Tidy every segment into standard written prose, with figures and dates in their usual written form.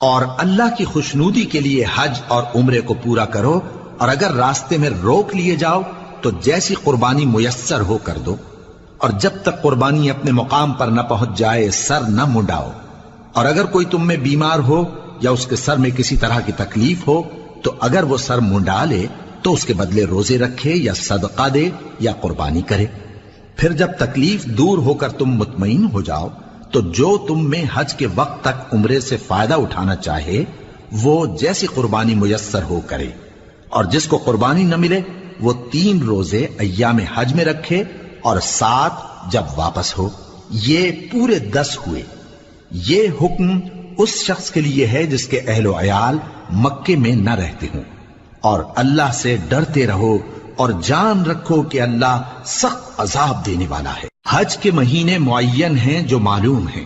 اور اللہ کی خوشنودی کے لیے حج اور عمرے کو پورا کرو، اور اگر راستے میں روک لیے جاؤ تو جیسی قربانی میسر ہو کر دو، اور جب تک قربانی اپنے مقام پر نہ پہنچ جائے سر نہ منڈاؤ۔ اور اگر کوئی تم میں بیمار ہو یا اس کے سر میں کسی طرح کی تکلیف ہو تو اگر وہ سر منڈا لے تو اس کے بدلے روزے رکھے یا صدقہ دے یا قربانی کرے۔ پھر جب تکلیف دور ہو کر تم مطمئن ہو جاؤ تو جو تم میں حج کے وقت تک عمرے سے فائدہ اٹھانا چاہے وہ جیسی قربانی میسر ہو کرے، اور جس کو قربانی نہ ملے وہ 3 روزے ایام حج میں رکھے اور 7 جب واپس ہو، یہ پورے 10 ہوئے۔ یہ حکم اس شخص کے لیے ہے جس کے اہل و عیال مکے میں نہ رہتے ہوں۔ اور اللہ سے ڈرتے رہو اور جان رکھو کہ اللہ سخت عذاب دینے والا ہے۔ حج کے مہینے معین ہیں جو معلوم ہیں،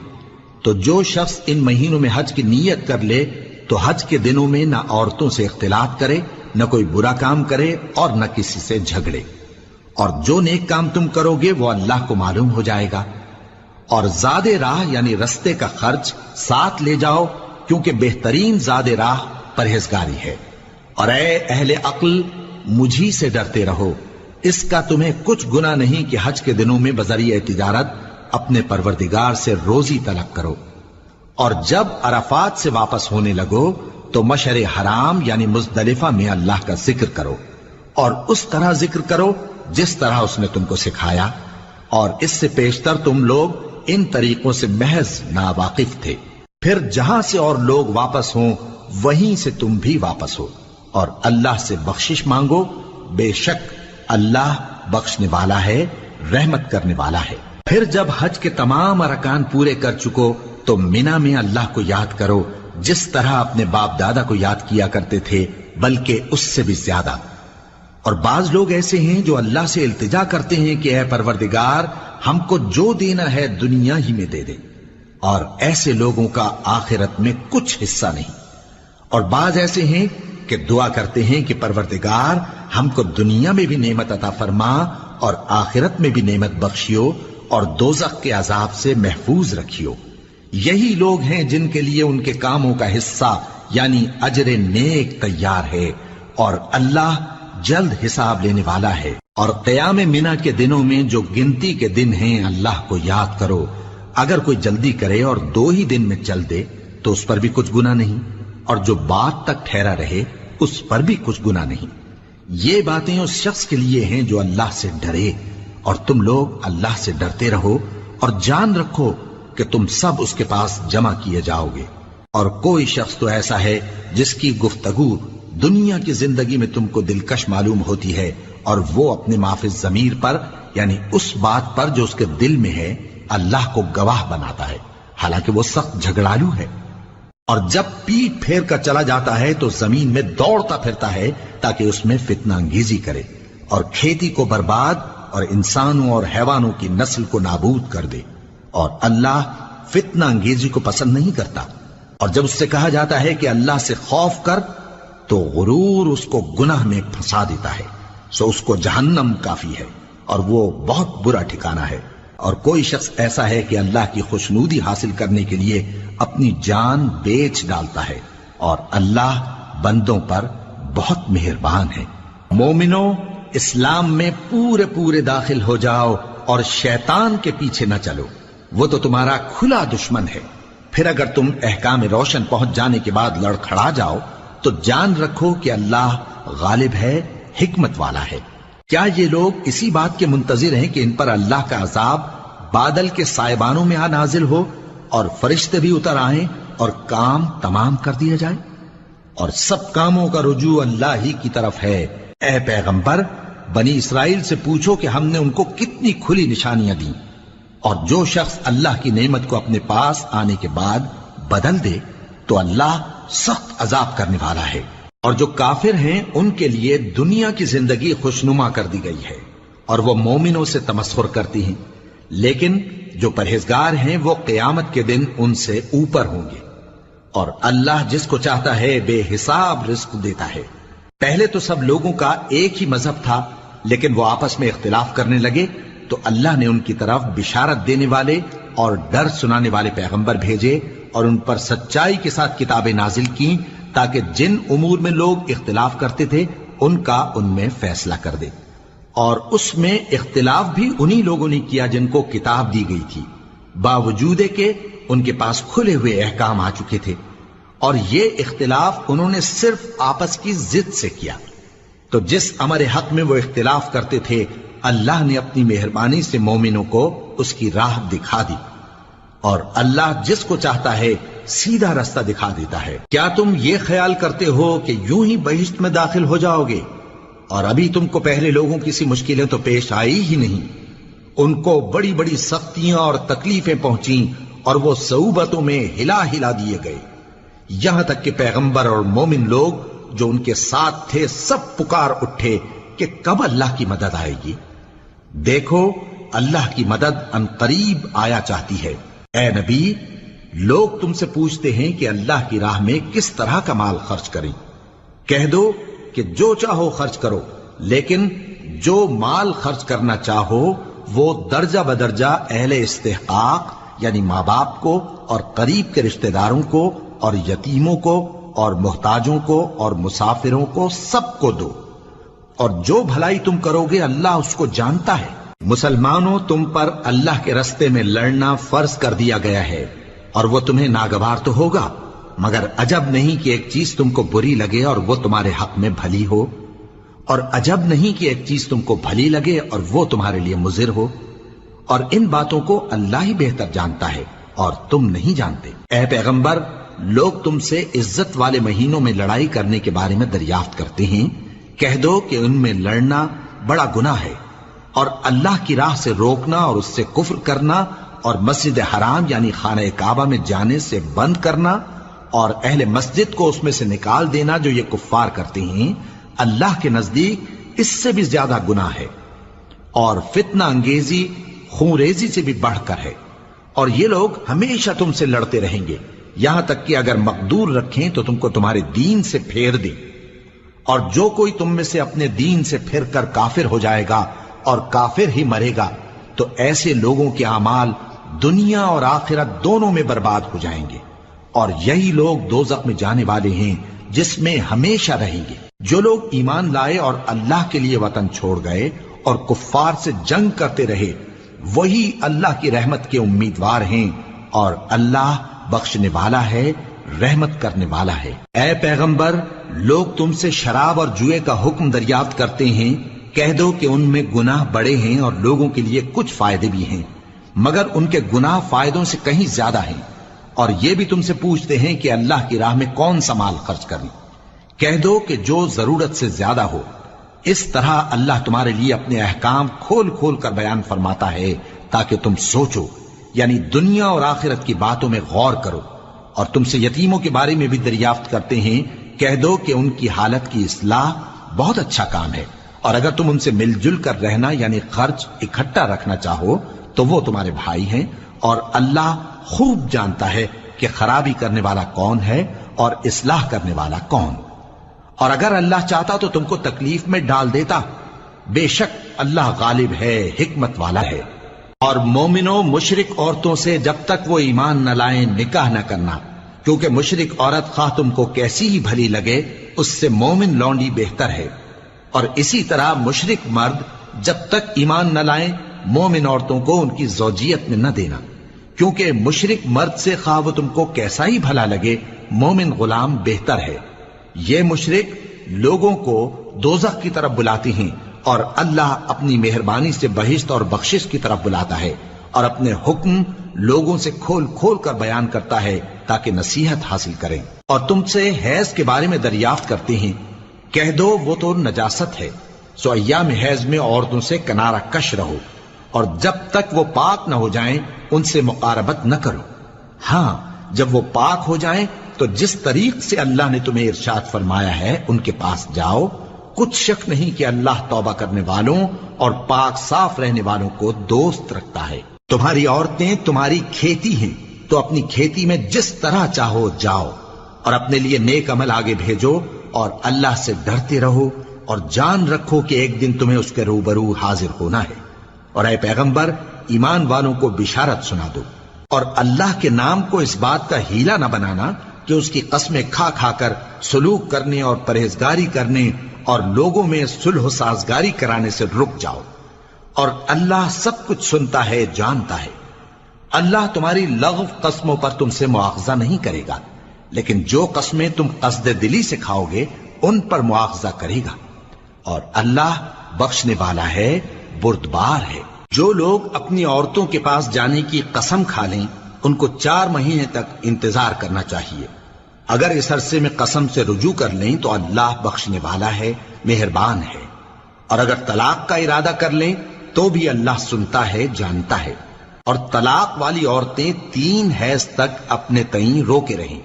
تو جو شخص ان مہینوں میں حج کی نیت کر لے تو حج کے دنوں میں نہ عورتوں سے اختلاط کرے، نہ کوئی برا کام کرے اور نہ کسی سے جھگڑے، اور جو نیک کام تم کرو گے وہ اللہ کو معلوم ہو جائے گا۔ اور زاد راہ یعنی رستے کا خرچ ساتھ لے جاؤ، کیونکہ بہترین زاد راہ پرہیزگاری ہے۔ اور اے اہل عقل، مجھی سے ڈرتے رہو، اس کا تمہیں کچھ گناہ نہیں کہ حج کے دنوں میں بذریعہ تجارت اپنے پروردگار سے روزی طلب کرو۔ اور جب عرفات سے واپس ہونے لگو تو مشعر حرام یعنی مزدلفہ میں اللہ کا ذکر کرو، اور اس طرح ذکر کرو جس طرح اس نے تم کو سکھایا، اور اس سے پیشتر تم لوگ ان طریقوں سے محض ناواقف تھے۔ پھر جہاں سے اور لوگ واپس ہوں وہیں سے تم بھی واپس ہو، اور اللہ سے بخشش مانگو، بے شک اللہ بخشنے والا ہے، رحمت کرنے والا ہے۔ پھر جب حج کے تمام ارکان پورے کر چکو تو مینا میں اللہ کو یاد کرو جس طرح اپنے باپ دادا کو یاد کیا کرتے تھے، بلکہ اس سے بھی زیادہ۔ اور بعض لوگ ایسے ہیں جو اللہ سے التجا کرتے ہیں کہ اے پروردگار ہم کو جو دینا ہے دنیا ہی میں دے دے، اور ایسے لوگوں کا آخرت میں کچھ حصہ نہیں۔ اور بعض ایسے ہیں کہ دعا کرتے ہیں کہ پروردگار ہم کو دنیا میں بھی نعمت عطا فرما اور آخرت میں بھی نعمت بخشیو اور دوزخ کے عذاب سے محفوظ رکھیو۔ یہی لوگ ہیں جن کے لیے ان کے کاموں کا حصہ یعنی اجر نیک تیار ہے، اور اللہ جلد حساب لینے والا ہے۔ اور قیام منا کے دنوں میں جو گنتی کے دن ہیں اللہ کو یاد کرو، اگر کوئی جلدی کرے اور 2 ہی دن میں چل دے تو اس پر بھی کچھ گناہ نہیں، اور جو بات تک ٹھہرا رہے اس پر بھی کچھ گناہ نہیں۔ یہ باتیں اس شخص کے لیے ہیں جو اللہ سے ڈرے، اور تم لوگ اللہ سے ڈرتے رہو اور جان رکھو کہ تم سب اس کے پاس جمع کیے جاؤ گے۔ اور کوئی شخص تو ایسا ہے جس کی گفتگو دنیا کی زندگی میں تم کو دلکش معلوم ہوتی ہے، اور وہ اپنے معافی ضمیر پر یعنی اس بات پر جو اس کے دل میں ہے اللہ کو گواہ بناتا ہے، حالانکہ وہ سخت جھگڑالو ہے۔ اور جب پیٹ پھیر کر چلا جاتا ہے تو زمین میں دوڑتا پھرتا ہے تاکہ اس میں فتنہ انگیزی کرے اور کھیتی کو برباد اور انسانوں اور حیوانوں کی نسل کو نابود کر دے، اور اللہ فتنہ انگیزی کو پسند نہیں کرتا۔ اور جب اس سے کہا جاتا ہے کہ اللہ سے خوف کر تو غرور اس کو گناہ میں پھنسا دیتا ہے، سو اس کو جہنم کافی ہے اور وہ بہت برا ٹھکانہ ہے۔ اور کوئی شخص ایسا ہے کہ اللہ کی خوشنودی حاصل کرنے کے لیے اپنی جان بیچ ڈالتا ہے، اور اللہ بندوں پر بہت مہربان ہے۔ مومنو، اسلام میں پورے پورے داخل ہو جاؤ اور شیطان کے پیچھے نہ چلو، وہ تو تمہارا کھلا دشمن ہے۔ پھر اگر تم احکام روشن پہنچ جانے کے بعد لڑکھڑا جاؤ تو جان رکھو کہ اللہ غالب ہے، حکمت والا ہے۔ کیا یہ لوگ اسی بات کے منتظر ہیں کہ ان پر اللہ کا عذاب بادل کے سائبانوں میں نازل ہو اور فرشتے بھی اتر آئیں اور کام تمام کر دیا جائے؟ اور سب کاموں کا رجوع اللہ ہی کی طرف ہے۔ اے پیغمبر، بنی اسرائیل سے پوچھو کہ ہم نے ان کو کتنی کھلی نشانیاں دیں، اور جو شخص اللہ کی نعمت کو اپنے پاس آنے کے بعد بدل دے تو اللہ سخت عذاب کرنے والا ہے۔ اور جو کافر ہیں ان کے لیے دنیا کی زندگی خوشنما کر دی گئی ہے اور وہ مومنوں سے تمسخر کرتی ہیں، لیکن جو پرہیزگار ہیں وہ قیامت کے دن ان سے اوپر ہوں گے۔ اور اللہ جس کو چاہتا ہے بے حساب رزق دیتا ہے۔ پہلے تو سب لوگوں کا ایک ہی مذہب تھا، لیکن وہ آپس میں اختلاف کرنے لگے تو اللہ نے ان کی طرف بشارت دینے والے اور ڈر سنانے والے پیغمبر بھیجے، اور ان پر سچائی کے ساتھ کتابیں نازل کی تاکہ جن امور میں لوگ اختلاف کرتے تھے ان کا ان میں فیصلہ کر دے، اور اس میں اختلاف بھی انہی لوگوں نے کیا جن کو کتاب دی گئی تھی، باوجود کہ ان کے پاس کھلے ہوئے احکام آ چکے تھے، اور یہ اختلاف انہوں نے صرف آپس کی ضد سے کیا۔ تو جس امر حق میں وہ اختلاف کرتے تھے اللہ نے اپنی مہربانی سے مومنوں کو اس کی راہ دکھا دی، اور اللہ جس کو چاہتا ہے سیدھا رستہ دکھا دیتا ہے۔ کیا تم یہ خیال کرتے ہو کہ یوں ہی بہشت میں داخل ہو جاؤ گے، اور ابھی تم کو پہلے لوگوں کی سی مشکلیں تو پیش آئی ہی نہیں؟ ان کو بڑی بڑی سختیاں اور تکلیفیں پہنچیں اور وہ صعوبتوں میں ہلا ہلا دیے گئے، یہاں تک کہ پیغمبر اور مومن لوگ جو ان کے ساتھ تھے سب پکار اٹھے کہ کب اللہ کی مدد آئے گی۔ دیکھو اللہ کی مدد ان قریب آیا چاہتی ہے۔ اے نبی، لوگ تم سے پوچھتے ہیں کہ اللہ کی راہ میں کس طرح کا مال خرچ کریں۔ کہہ دو کہ جو چاہو خرچ کرو، لیکن جو مال خرچ کرنا چاہو وہ درجہ بدرجہ اہل استحقاق یعنی ماں باپ کو اور قریب کے رشتہ داروں کو اور یتیموں کو اور محتاجوں کو اور مسافروں کو سب کو دو، اور جو بھلائی تم کرو گے اللہ اس کو جانتا ہے۔ مسلمانوں، تم پر اللہ کے رستے میں لڑنا فرض کر دیا گیا ہے، اور وہ تمہیں ناگوار تو ہوگا، مگر عجب نہیں کہ ایک چیز تم کو بری لگے اور وہ تمہارے حق میں بھلی ہو، اور عجب نہیں کہ ایک چیز تم کو بھلی لگے اور وہ تمہارے لیے مضر ہو، اور ان باتوں کو اللہ ہی بہتر جانتا ہے اور تم نہیں جانتے۔ اے پیغمبر، لوگ تم سے عزت والے مہینوں میں لڑائی کرنے کے بارے میں دریافت کرتے ہیں، کہہ دو کہ ان میں لڑنا بڑا گناہ ہے، اور اللہ کی راہ سے روکنا اور اس سے کفر کرنا اور مسجد حرام یعنی خانہ کعبہ میں جانے سے بند کرنا اور اہل مسجد کو اس میں سے نکال دینا جو یہ کفار کرتے ہیں، اللہ کے نزدیک اس سے بھی زیادہ گناہ ہے، اور فتنہ انگیزی خونریزی سے بھی بڑھ کر ہے، اور یہ لوگ ہمیشہ تم سے لڑتے رہیں گے، یہاں تک کہ اگر مقدور رکھیں تو تم کو تمہارے دین سے پھیر دیں، اور جو کوئی تم میں سے اپنے دین سے پھر کر کافر ہو جائے گا اور کافر ہی مرے گا تو ایسے لوگوں کے اعمال دنیا اور آخرت دونوں میں برباد ہو جائیں گے، اور یہی لوگ دوزخ میں جانے والے ہیں جس میں ہمیشہ رہیں گے۔ جو لوگ ایمان لائے اور اللہ کے لیے وطن چھوڑ گئے اور کفار سے جنگ کرتے رہے وہی اللہ کی رحمت کے امیدوار ہیں، اور اللہ بخشنے والا ہے، رحمت کرنے والا ہے۔ اے پیغمبر، لوگ تم سے شراب اور جوئے کا حکم دریافت کرتے ہیں، کہہ دو کہ ان میں گناہ بڑے ہیں اور لوگوں کے لیے کچھ فائدے بھی ہیں، مگر ان کے گناہ فائدوں سے کہیں زیادہ ہیں، اور یہ بھی تم سے پوچھتے ہیں کہ اللہ کی راہ میں کون سا مال خرچ کریں، کہہ دو کہ جو ضرورت سے زیادہ ہو۔ اس طرح اللہ تمہارے لیے اپنے احکام کھول کھول کر بیان فرماتا ہے تاکہ تم سوچو، یعنی دنیا اور آخرت کی باتوں میں غور کرو۔ اور تم سے یتیموں کے بارے میں بھی دریافت کرتے ہیں، کہہ دو کہ ان کی حالت کی اصلاح بہت اچھا کام ہے، اور اگر تم ان سے مل جل کر رہنا یعنی خرچ اکٹھا رکھنا چاہو تو وہ تمہارے بھائی ہیں، اور اللہ خوب جانتا ہے کہ خرابی کرنے والا کون ہے اور اصلاح کرنے والا کون۔ اور اگر اللہ چاہتا تو تم کو تکلیف میں ڈال دیتا، بے شک اللہ غالب ہے، حکمت والا ہے۔ اور مومنوں، مشرک عورتوں سے جب تک وہ ایمان نہ لائیں نکاح نہ کرنا، کیونکہ مشرک عورت خواہ تم کو کیسی ہی بھلی لگے اس سے مومن لونڈی بہتر ہے، اور اسی طرح مشرک مرد جب تک ایمان نہ لائیں مومن عورتوں کو ان کی زوجیت میں نہ دینا، کیونکہ مشرک مرد سے خواہ وہ تم کو کیسا ہی بھلا لگے مومن غلام بہتر ہے۔ یہ مشرک لوگوں کو دوزخ کی طرف بلاتے ہیں، اور اللہ اپنی مہربانی سے بہشت اور بخشش کی طرف بلاتا ہے، اور اپنے حکم لوگوں سے کھول کھول کر بیان کرتا ہے تاکہ نصیحت حاصل کریں۔ اور تم سے حیض کے بارے میں دریافت کرتے ہیں، کہہ دو وہ تو نجاست ہے، سو ایام حیض میں عورتوں سے کنارہ کش رہو، اور جب تک وہ پاک نہ ہو جائیں ان سے مقاربت نہ کرو۔ ہاں، جب وہ پاک ہو جائیں تو جس طریق سے اللہ نے تمہیں ارشاد فرمایا ہے ان کے پاس جاؤ، کچھ شک نہیں کہ اللہ توبہ کرنے والوں اور پاک صاف رہنے والوں کو دوست رکھتا ہے۔ تمہاری عورتیں تمہاری کھیتی ہیں، تو اپنی کھیتی میں جس طرح چاہو جاؤ، اور اپنے لیے نیک عمل آگے بھیجو، اور اللہ سے ڈرتے رہو، اور جان رکھو کہ ایک دن تمہیں اس کے روبرو حاضر ہونا ہے۔ اور اے پیغمبر، ایمان والوں کو بشارت سنا دو اور اللہ کے نام کو اس بات کا ہیلا نہ بنانا کہ اس کی قسمیں کھا کھا کر سلوک کرنے اور پرہیزگاری کرنے اور لوگوں میں صلح و سازگاری کرانے سے رک جاؤ، اور اللہ سب کچھ سنتا ہے، جانتا ہے۔ اللہ تمہاری لغو قسموں پر تم سے مواخذہ نہیں کرے گا، لیکن جو قسمیں تم قصد دلی سے کھاؤ گے ان پر مواخذہ کرے گا، اور اللہ بخشنے والا ہے، بردبار ہے۔ جو لوگ اپنی عورتوں کے پاس جانے کی قسم کھا لیں ان کو 4 مہینے تک انتظار کرنا چاہیے۔ اگر اس عرصے میں قسم سے رجوع کر لیں تو اللہ بخشنے والا ہے، مہربان ہے، اور اگر طلاق کا ارادہ کر لیں تو بھی اللہ سنتا ہے، جانتا ہے۔ اور طلاق والی عورتیں 3 حیض تک اپنے تئیں روکے رہیں،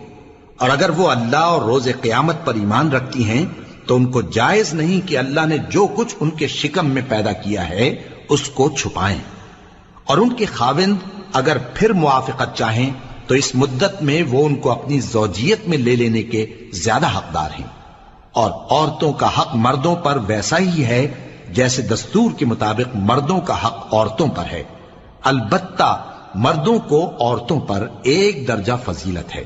اور اگر وہ اللہ اور روز قیامت پر ایمان رکھتی ہیں تو ان کو جائز نہیں کہ اللہ نے جو کچھ ان کے شکم میں پیدا کیا ہے اس کو چھپائیں، اور ان کے خاوند اگر پھر موافقت چاہیں تو اس مدت میں وہ ان کو اپنی زوجیت میں لے لینے کے زیادہ حقدار ہیں، اور عورتوں کا حق مردوں پر ویسا ہی ہے جیسے دستور کے مطابق مردوں کا حق عورتوں پر ہے، البتہ مردوں کو عورتوں پر 1 درجہ فضیلت ہے،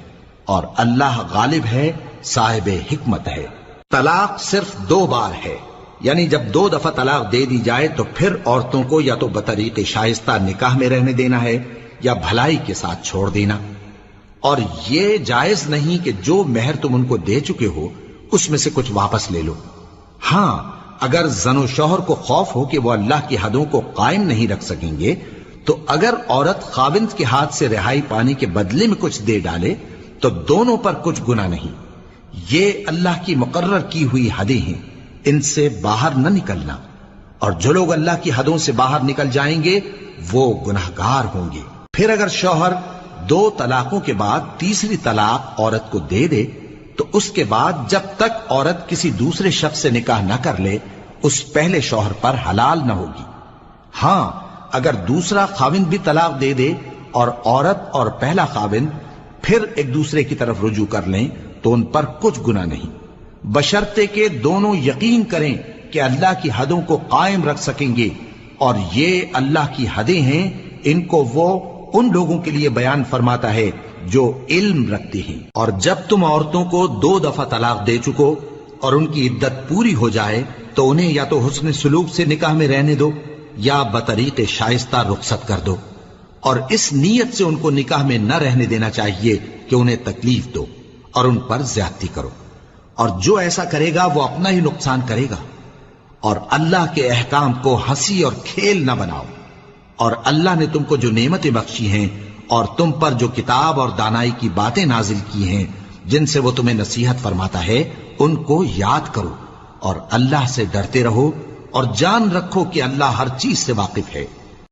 اور اللہ غالب ہے، صاحب حکمت ہے۔ طلاق صرف 2 بار ہے، یعنی جب 2 دفعہ طلاق دے دی جائے تو پھر عورتوں کو یا تو بطریق شائستہ نکاح میں رہنے دینا ہے یا بھلائی کے ساتھ چھوڑ دینا، اور یہ جائز نہیں کہ جو مہر تم ان کو دے چکے ہو اس میں سے کچھ واپس لے لو۔ ہاں، اگر زن و شوہر کو خوف ہو کہ وہ اللہ کی حدوں کو قائم نہیں رکھ سکیں گے تو اگر عورت خاوند کے ہاتھ سے رہائی پانے کے بدلے میں کچھ دے ڈالے تو دونوں پر کچھ گناہ نہیں۔ یہ اللہ کی مقرر کی ہوئی حدیں ہیں، ان سے باہر نہ نکلنا، اور جو لوگ اللہ کی حدوں سے باہر نکل جائیں گے وہ گناہگار ہوں گے۔ پھر اگر شوہر 2 طلاقوں کے بعد تیسری طلاق عورت کو دے دے تو اس کے بعد جب تک عورت کسی دوسرے شخص سے نکاح نہ کر لے اس پہلے شوہر پر حلال نہ ہوگی۔ ہاں، اگر دوسرا خاوند بھی طلاق دے دے اور عورت اور پہلا خاوند پھر ایک دوسرے کی طرف رجوع کر لیں تو ان پر کچھ گناہ نہیں، بشرطے کہ دونوں یقین کریں کہ اللہ کی حدوں کو قائم رکھ سکیں گے، اور یہ اللہ کی حدیں ہیں، ان کو وہ ان لوگوں کے لیے بیان فرماتا ہے جو علم رکھتے ہیں۔ اور جب تم عورتوں کو 2 دفعہ طلاق دے چکو اور ان کی عدت پوری ہو جائے تو انہیں یا تو حسن سلوک سے نکاح میں رہنے دو یا بطریق شائستہ رخصت کر دو، اور اس نیت سے ان کو نکاح میں نہ رہنے دینا چاہیے کہ انہیں تکلیف دو اور ان پر زیادتی کرو، اور جو ایسا کرے گا وہ اپنا ہی نقصان کرے گا۔ اور اللہ کے احکام کو ہنسی اور کھیل نہ بناؤ، اور اللہ نے تم کو جو نعمتیں بخشی ہیں اور تم پر جو کتاب اور دانائی کی باتیں نازل کی ہیں جن سے وہ تمہیں نصیحت فرماتا ہے ان کو یاد کرو، اور اللہ سے ڈرتے رہو، اور جان رکھو کہ اللہ ہر چیز سے واقف ہے۔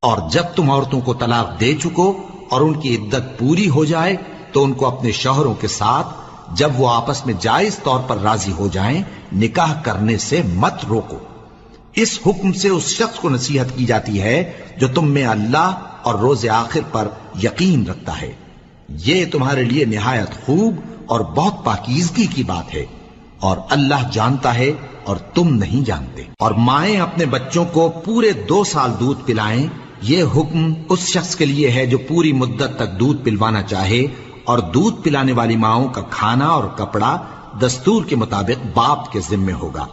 اور جب تم عورتوں کو طلاق دے چکو اور ان کی عدت پوری ہو جائے تو ان کو اپنے شوہروں کے ساتھ جب وہ آپس میں جائز طور پر راضی ہو جائیں نکاح کرنے سے مت روکو۔ اس حکم سے اس شخص کو نصیحت کی جاتی ہے جو تم میں اللہ اور روز آخر پر یقین رکھتا ہے، یہ تمہارے لیے نہایت خوب اور بہت پاکیزگی کی بات ہے، اور اللہ جانتا ہے اور تم نہیں جانتے۔ اور مائیں اپنے بچوں کو پورے 2 سال دودھ پلائیں، یہ حکم اس شخص کے لیے ہے جو پوری مدت تک دودھ پلوانا چاہے، اور دودھ پلانے والی ماؤں کا کھانا اور کپڑا دستور کے مطابق باپ کے ذمے ہوگا۔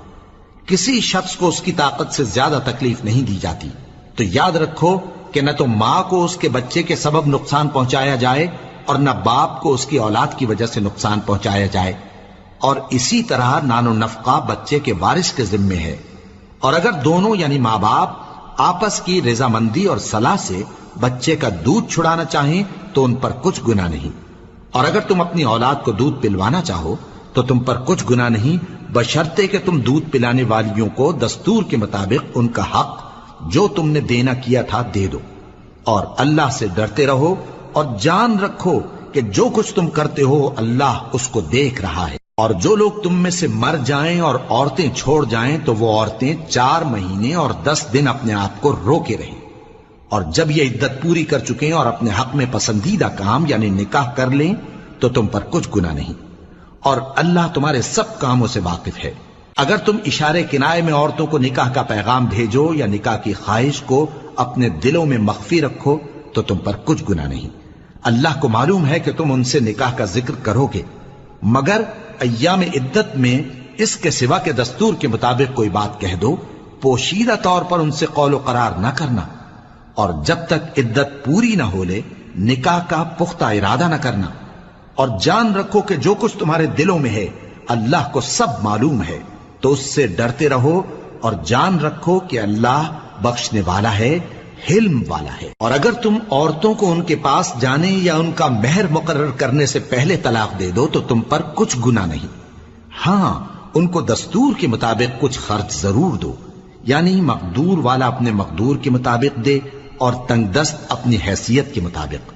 کسی شخص کو اس کی طاقت سے زیادہ تکلیف نہیں دی جاتی، تو یاد رکھو کہ نہ تو ماں کو اس کے بچے کے سبب نقصان پہنچایا جائے اور نہ باپ کو اس کی اولاد کی وجہ سے نقصان پہنچایا جائے، اور اسی طرح نان و نفقہ بچے کے وارث کے ذمے ہے۔ اور اگر دونوں یعنی ماں باپ آپس کی رضامندی اور صلاح سے بچے کا دودھ چھڑانا چاہیں تو ان پر کچھ گناہ نہیں، اور اگر تم اپنی اولاد کو دودھ پلوانا چاہو تو تم پر کچھ گناہ نہیں، بشرطے کہ تم دودھ پلانے والیوں کو دستور کے مطابق ان کا حق جو تم نے دینا کیا تھا دے دو، اور اللہ سے ڈرتے رہو، اور جان رکھو کہ جو کچھ تم کرتے ہو اللہ اس کو دیکھ رہا ہے۔ اور جو لوگ تم میں سے مر جائیں اور عورتیں چھوڑ جائیں تو وہ عورتیں 4 مہینے اور 10 دن اپنے آپ کو روکے رہیں، اور جب یہ عدت پوری کر چکیں اور اپنے حق میں پسندیدہ کام یعنی نکاح کر لیں تو تم پر کچھ گناہ نہیں، اور اللہ تمہارے سب کاموں سے واقف ہے۔ اگر تم اشارے کنائے میں عورتوں کو نکاح کا پیغام بھیجو یا نکاح کی خواہش کو اپنے دلوں میں مخفی رکھو تو تم پر کچھ گناہ نہیں، اللہ کو معلوم ہے کہ تم ان سے نکاح کا ذکر کرو گے، مگر ایام عدت میں اس کے سوا کے دستور کے مطابق کوئی بات کہہ دو، پوشیدہ طور پر ان سے قول و قرار نہ کرنا، اور جب تک عدت پوری نہ ہو لے نکاح کا پختہ ارادہ نہ کرنا، اور جان رکھو کہ جو کچھ تمہارے دلوں میں ہے اللہ کو سب معلوم ہے، تو اس سے ڈرتے رہو اور جان رکھو کہ اللہ بخشنے والا ہے، حلم والا ہے۔ اور اگر تم عورتوں کو ان کے پاس جانے یا ان کا مہر مقرر کرنے سے پہلے طلاق دے دو تو تم پر کچھ گناہ نہیں، ہاں ان کو دستور کے مطابق کچھ خرچ ضرور دو، یعنی مقدور والا اپنے مقدور کے مطابق دے اور تنگ دست اپنی حیثیت کے مطابق۔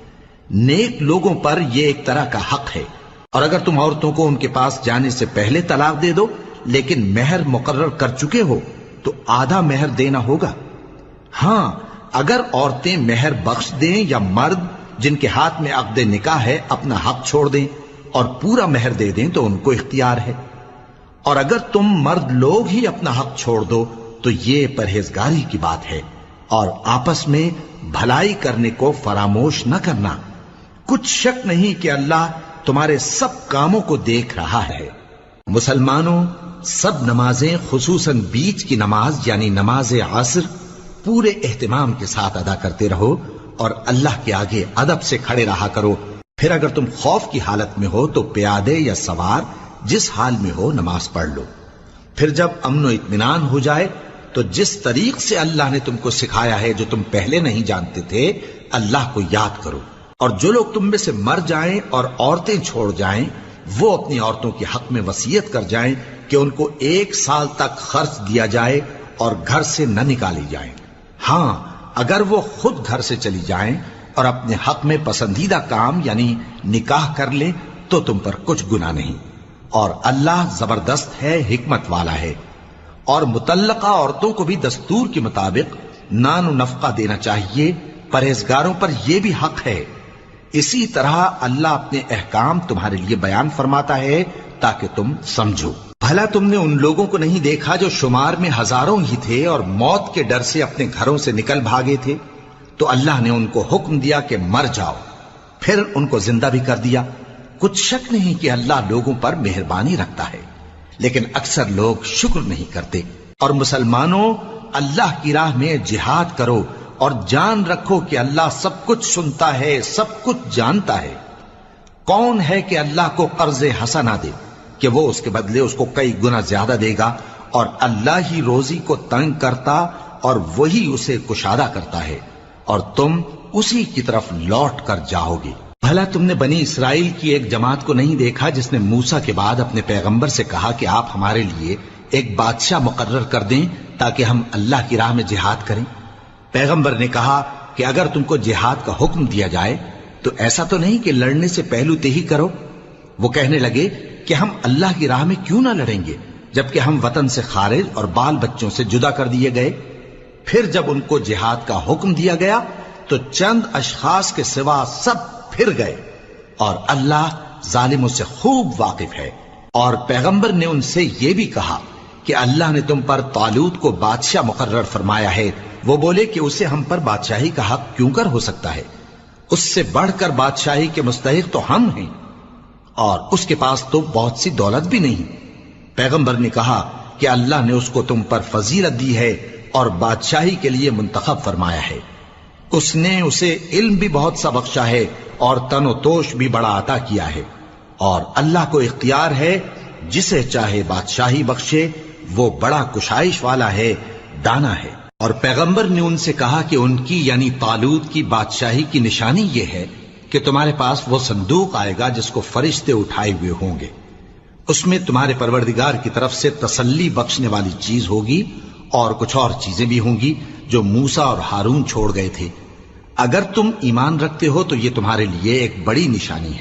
نیک لوگوں پر یہ ایک طرح کا حق ہے۔ اور اگر تم عورتوں کو ان کے پاس جانے سے پہلے طلاق دے دو لیکن مہر مقرر کر چکے ہو تو آدھا مہر دینا ہوگا۔ ہاں اگر عورتیں مہر بخش دیں یا مرد جن کے ہاتھ میں عقد نکاح ہے اپنا حق چھوڑ دیں اور پورا مہر دے دیں تو ان کو اختیار ہے۔ اور اگر تم مرد لوگ ہی اپنا حق چھوڑ دو تو یہ پرہیزگاری کی بات ہے، اور آپس میں بھلائی کرنے کو فراموش نہ کرنا۔ کچھ شک نہیں کہ اللہ تمہارے سب کاموں کو دیکھ رہا ہے۔ مسلمانوں، سب نمازیں خصوصاً بیچ کی نماز یعنی نماز عصر پورے اہتمام کے ساتھ ادا کرتے رہو اور اللہ کے آگے ادب سے کھڑے رہا کرو۔ پھر اگر تم خوف کی حالت میں ہو تو پیادے یا سوار جس حال میں ہو نماز پڑھ لو۔ پھر جب امن و اطمینان ہو جائے تو جس طریق سے اللہ نے تم کو سکھایا ہے جو تم پہلے نہیں جانتے تھے اللہ کو یاد کرو۔ اور جو لوگ تم میں سے مر جائیں اور عورتیں چھوڑ جائیں وہ اپنی عورتوں کے حق میں وصیت کر جائیں کہ ان کو 1 سال تک خرچ دیا جائے اور گھر سے نہ نکالی جائیں۔ ہاں اگر وہ خود گھر سے چلی جائیں اور اپنے حق میں پسندیدہ کام یعنی نکاح کر لیں تو تم پر کچھ گناہ نہیں، اور اللہ زبردست ہے، حکمت والا ہے۔ اور مطلقہ عورتوں کو بھی دستور کے مطابق نان و نفقہ دینا چاہیے، پرہیزگاروں پر یہ بھی حق ہے۔ اسی طرح اللہ اپنے احکام تمہارے لیے بیان فرماتا ہے تاکہ تم سمجھو۔ بھلا تم نے ان لوگوں کو نہیں دیکھا جو شمار میں ہزاروں ہی تھے اور موت کے ڈر سے اپنے گھروں سے نکل بھاگے تھے، تو اللہ نے ان کو حکم دیا کہ مر جاؤ، پھر ان کو زندہ بھی کر دیا۔ کچھ شک نہیں کہ اللہ لوگوں پر مہربانی رکھتا ہے، لیکن اکثر لوگ شکر نہیں کرتے۔ اور مسلمانوں، اللہ کی راہ میں جہاد کرو اور جان رکھو کہ اللہ سب کچھ سنتا ہے، سب کچھ جانتا ہے۔ کون ہے کہ اللہ کو قرض حسنہ دے کہ وہ اس کے بدلے اس کو کئی گنا زیادہ دے گا، اور اللہ ہی روزی کو تنگ کرتا اور وہی اسے کشادہ کرتا ہے، اور تم اسی کی طرف لوٹ کر جاؤ گے۔ بھلا تم نے بنی اسرائیل کی ایک جماعت کو نہیں دیکھا جس نے موسیٰ کے بعد اپنے پیغمبر سے کہا کہ آپ ہمارے لیے ایک بادشاہ مقرر کر دیں تاکہ ہم اللہ کی راہ میں جہاد کریں؟ پیغمبر نے کہا کہ اگر تم کو جہاد کا حکم دیا جائے تو ایسا تو نہیں کہ لڑنے سے پہلو تہی کرو۔ وہ کہنے لگے کہ ہم اللہ کی راہ میں کیوں نہ لڑیں گے جبکہ ہم وطن سے خارج اور بال بچوں سے جدا کر دیے گئے۔ پھر جب ان کو جہاد کا حکم دیا گیا تو چند اشخاص کے سوا سب پھر گئے، اور اللہ ظالموں سے خوب واقف ہے۔ اور پیغمبر نے ان سے یہ بھی کہا کہ اللہ نے تم پر طالوت کو بادشاہ مقرر فرمایا ہے۔ وہ بولے کہ اسے ہم پر بادشاہی کا حق کیوں کر ہو سکتا ہے؟ اس سے بڑھ کر بادشاہی کے مستحق تو ہم ہیں، اور اس کے پاس تو بہت سی دولت بھی نہیں۔ پیغمبر نے کہا کہ اللہ نے اس کو تم پر فضیلت دی ہے اور بادشاہی کے لیے منتخب فرمایا ہے۔ اس نے اسے علم بھی بہت سا بخشا ہے اور تن و توش بھی بڑا عطا کیا ہے، اور اللہ کو اختیار ہے جسے چاہے بادشاہی بخشے، وہ بڑا کشائش والا ہے، دانا ہے۔ اور پیغمبر نے ان سے کہا کہ ان کی یعنی طالوت کی بادشاہی کی نشانی یہ ہے کہ تمہارے پاس وہ صندوق آئے گا جس کو فرشتے اٹھائے ہوئے ہوں گے، اس میں تمہارے پروردگار کی طرف سے تسلی بخشنے والی چیز ہوگی اور کچھ اور چیزیں بھی ہوں گی جو موسیٰ اور ہارون چھوڑ گئے تھے۔ اگر تم ایمان رکھتے ہو تو یہ تمہارے لیے ایک بڑی نشانی ہے۔